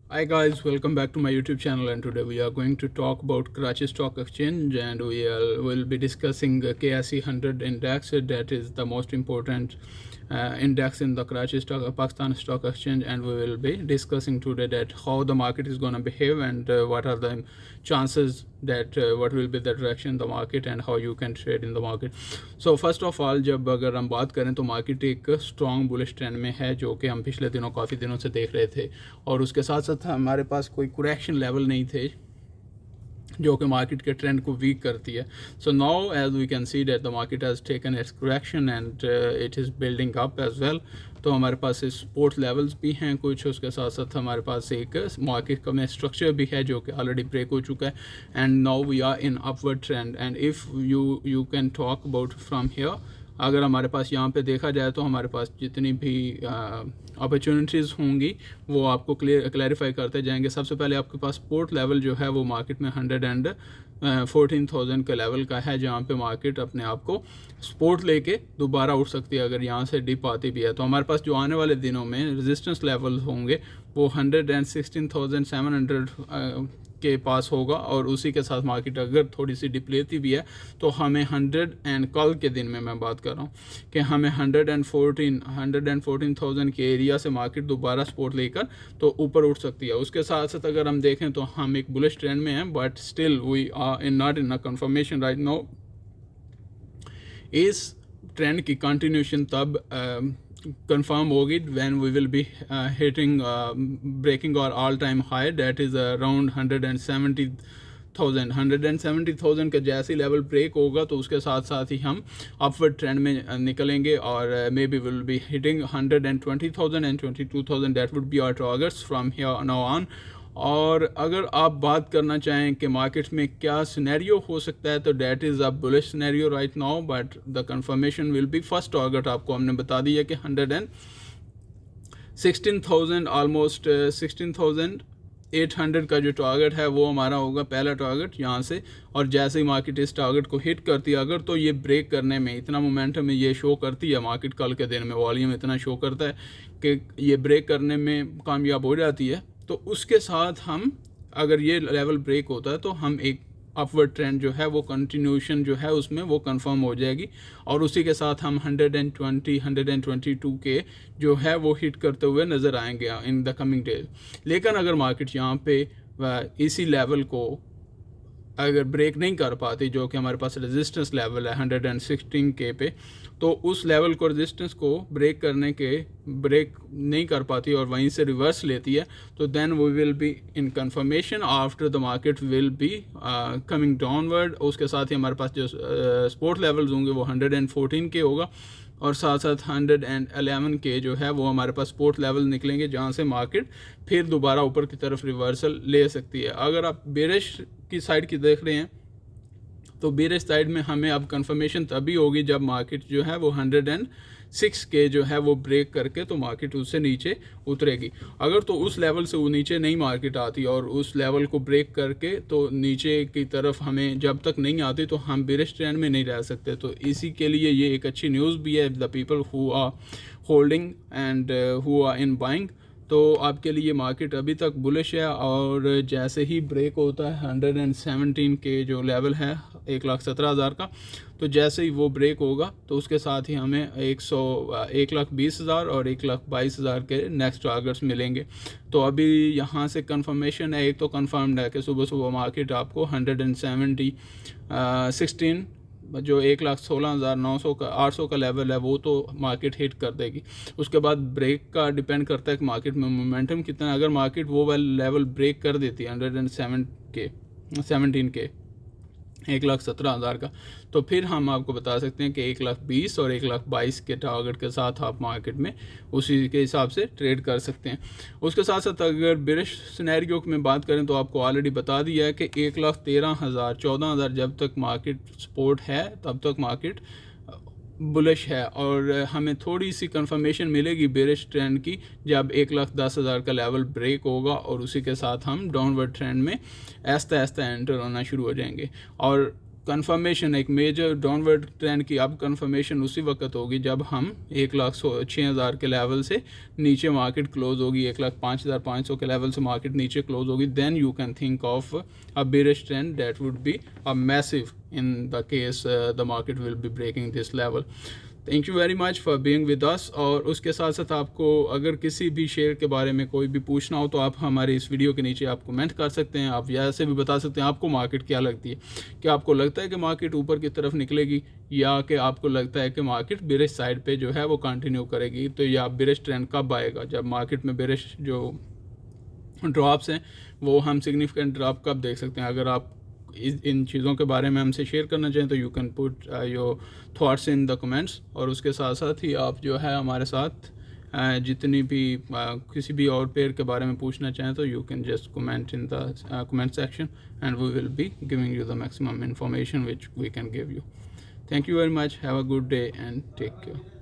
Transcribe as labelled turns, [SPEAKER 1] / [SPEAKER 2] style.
[SPEAKER 1] Hi guys, welcome back to my YouTube channel, and today we are going to talk about Karachi Stock Exchange, and will be discussing KSE 100 index. That is the most important index in the Pakistan Stock Exchange, and we will be discussing today that how the market is going to behave, and what are the chances that what will be the direction in the market and how you can trade in the market. So first of all, जब अगर हम बात करें तो market एक strong bullish trend में है, जो कि हम पिछले दिनों काफ़ी दिनों से देख रहे थे, और उसके साथ साथ हमारे पास कोई करेक्शन लेवल नहीं थे जो कि मार्केट के ट्रेंड को वीक करती है. So now as we can see that the market has taken its correction and it is building up as well. तो हमारे पास सपोर्ट लेवल्स भी हैं कुछ, उसके साथ साथ हमारे पास एक मार्केट का में स्ट्रक्चर भी है जो कि ऑलरेडी ब्रेक हो चुका है, and now we are in upward trend. And if you can talk about from here, अगर हमारे पास यहाँ पे देखा जाए तो हमारे पास जितनी भी अपॉर्चुनिटीज़ होंगी वो आपको क्लैरिफाई करते जाएंगे. सबसे पहले आपके पास सपोर्ट लेवल जो है वो मार्केट में 114,000 का लेवल का है, जहाँ पे मार्केट अपने आप को सपोर्ट लेके दोबारा उठ सकती है अगर यहाँ से डिप आती भी है. तो हमारे पास जो आने वाले दिनों में रेजिस्टेंस लेवल होंगे वो 116,700 के पास होगा, और उसी के साथ मार्केट अगर थोड़ी सी डिप लेती भी है तो हमें 100 एंड कल के दिन में मैं बात कर रहा हूँ कि हमें 114,000 के एरिया से मार्केट दोबारा सपोर्ट लेकर तो ऊपर उठ सकती है. उसके साथ साथ अगर हम देखें तो हम एक बुलिश ट्रेंड में हैं, but still we are not in a confirmation right now. इस ट्रेंड की कंटिन्यूशन तब confirm होगी when we will be hitting breaking our all time high, that is around 170,000 का जैसे लेवल ब्रेक होगा तो उसके साथ साथ ही हम अपवर्ड ट्रेंड में निकलेंगे, और may be will be hitting 120,000 and 22,000. That would be our targets from here now on. और अगर आप बात करना चाहें कि मार्केट में क्या सिनेरियो हो सकता है तो that is a bullish scenario right now, but the confirmation will be first target आपको हमने बता दिया कि 116,000 ऑलमोस्ट 16,800 का जो टारगेट है वो हमारा होगा पहला टारगेट यहाँ से. और जैसे ही मार्केट इस टारगेट को हिट करती है, अगर तो ये ब्रेक करने में इतना मोमेंटम ये शो करती है, मार्केट कल के दिन में वॉल्यूम इतना शो करता है कि ये ब्रेक करने में कामयाब हो जाती है, तो उसके साथ हम अगर ये लेवल ब्रेक होता है तो हम एक अपवर्ड ट्रेंड जो है वो कंटिन्यूशन जो है उसमें वो कंफर्म हो जाएगी, और उसी के साथ हम 122 के जो है वो हिट करते हुए नज़र आएंगे इन द कमिंग डेज. लेकिन अगर मार्केट यहाँ पे इसी लेवल को अगर ब्रेक नहीं कर पाती, जो कि हमारे पास रेजिस्टेंस लेवल है 116 के पे, तो उस लेवल को रेजिस्टेंस को ब्रेक नहीं कर पाती और वहीं से रिवर्स लेती है, तो then we will be in confirmation after the market will be coming downward. उसके साथ ही हमारे पास जो सपोर्ट लेवल्स होंगे वो 114 के होगा, और साथ साथ 111 के जो है वो हमारे पास सपोर्ट लेवल निकलेंगे, जहाँ से मार्केट फिर दोबारा ऊपर की तरफ रिवर्सल ले सकती है. अगर आप बेरिश की साइड की देख रहे हैं तो बेरिश साइड में हमें अब कंफर्मेशन तभी होगी जब मार्केट जो है वो 106 के जो है वो ब्रेक करके तो मार्केट उससे नीचे उतरेगी. अगर तो उस लेवल से वो नीचे नहीं मार्केट आती और उस लेवल को ब्रेक करके तो नीचे की तरफ हमें जब तक नहीं आती तो हम बेरिश ट्रेंड में नहीं रह सकते. तो इसी के लिए ये एक अच्छी न्यूज़ भी है the people who are holding and who are in buying. तो आपके लिए मार्केट अभी तक बुलिश है, और जैसे ही ब्रेक होता है 117 के जो लेवल है 1,17,000 का, तो जैसे ही वो ब्रेक होगा तो उसके साथ ही हमें 1,20,000 और 1,22,000 के नेक्स्ट टारगेट्स मिलेंगे. तो अभी यहाँ से कंफर्मेशन है, एक तो कंफर्म्ड है कि सुबह सुबह मार्केट आपको 116 जो 1,16,900 का 800 का लेवल है वो तो मार्केट हिट कर देगी. उसके बाद ब्रेक का डिपेंड करता है कि मार्केट में मोमेंटम कितना है. अगर मार्केट वो वाला लेवल ब्रेक कर देती है 117 के 1,17,000 का, तो फिर हम आपको बता सकते हैं कि 1,20,000 और 1,22,000 के टारगेट के साथ आप मार्केट में उसी के हिसाब से ट्रेड कर सकते हैं. उसके साथ साथ अगर बेरिश सिनेरियो में बात करें तो आपको ऑलरेडी बता दिया है कि 1,13,000 14,000 जब तक मार्केट सपोर्ट है तब तक मार्केट बुलिश है, और हमें थोड़ी सी कंफर्मेशन मिलेगी बेरिश ट्रेंड की जब 1,10,000 का लेवल ब्रेक होगा, और उसी के साथ हम डाउनवर्ड ट्रेंड में आहिस्ता आहिस्ता एंटर होना शुरू हो जाएंगे. और कंफर्मेशन, एक मेजर डाउनवर्ड ट्रेंड की अब कंफर्मेशन उसी वक्त होगी जब हम 1,06,000 के लेवल से नीचे मार्केट क्लोज होगी, 1,05,500 के लेवल से मार्केट नीचे क्लोज होगी, then you can think of a bearish trend that would be a massive in the case the market will be breaking this level. Thank you very much for being with us. और उसके साथ साथ आपको अगर किसी भी share के बारे में कोई भी पूछना हो तो आप हमारे इस वीडियो के नीचे आप कमेंट कर सकते हैं। आप ऐसे भी बता सकते हैं आपको मार्केट क्या लगती है, क्या आपको लगता है कि मार्केट ऊपर की तरफ निकलेगी या कि आपको लगता है कि मार्केट बेरिश साइड पे जो है वो कंटिन्यू करेगी। तो या बेरिश ट्रेंड कब आएगा, जब मार्केट में बेरिश जो ड्रॉप्स हैं वो हम सिग्निफिकेंट ड्रॉप कब देख सकते हैं। अगर आप इन चीज़ों के बारे में हमसे शेयर करना चाहें तो you can put your thoughts in the comments. और उसके साथ साथ ही आप जो है हमारे साथ जितनी भी किसी भी और पेयर के बारे में पूछना चाहें तो you can just comment in the comment section and we will be giving you the maximum information which we can give you. Thank you very much, have a good day and take care.